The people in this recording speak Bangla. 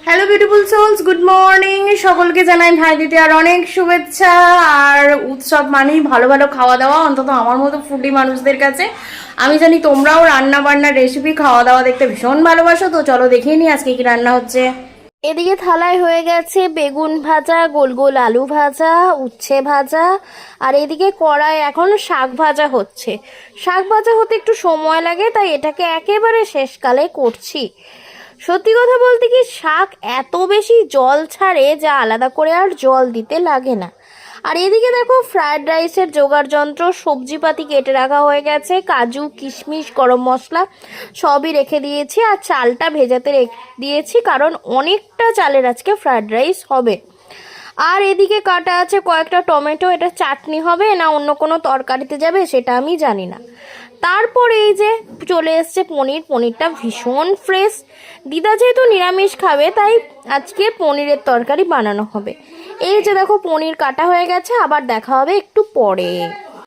Hello beautiful souls, good morning. সকলকে জানাই ভাই দ্বিতীয়ার অনেক শুভেচ্ছা। আর উৎসব মানেই ভালো ভালো খাওয়া দাওয়া, অন্তত আমার মতো ফুডি মানুষদের কাছে। আমি জানি তোমরাও রান্না বান্নার রেসিপি খাওয়া দাওয়া দেখতে ভীষণ ভালোবাসো, তো চলো দেখিয়ে নিই আজকে কি রান্না হচ্ছে। এদিকে থালায় হয়ে গেছে বেগুন ভাজা, গোল গোল আলু ভাজা, উচ্ছে ভাজা। আর এদিকে কড়াই এখন শাক ভাজা হচ্ছে। শাক ভাজা হতে একটু সময় লাগে, তাই এটাকে একেবারে শেষকালে করছি। সত্যি কথা বলতে কি, শাক এত বেশি জল ছাড়ে যা আলাদা করে আর জল দিতে লাগে না। আর এদিকে দেখো ফ্রায়েড রাইসের জোগাড় যন্ত্র, সবজিপাতি কেটে রাখা হয়ে গেছে, কাজু কিশমিশ গরম মশলা সবই রেখে দিয়েছি। আর চালটা ভেজাতে রেখে দিয়েছি, কারণ অনেকটা চালের আজকে ফ্রায়েড রাইস হবে। আর এদিকে কাটা আছে কয়েকটা টমেটো, এটা চাটনি হবে না অন্য কোনো তরকারিতে যাবে সেটা আমি জানি না। তারপর এই যে চলে এসছে পনিরটা ভীষণ ফ্রেশ। দিদা যেহেতু নিরামিষ খাবে, তাই আজকে পনিরের তরকারি বানানো হবে। এই যে দেখো পনির কাটা হয়ে গেছে, আবার দেখা হবে একটু পরে।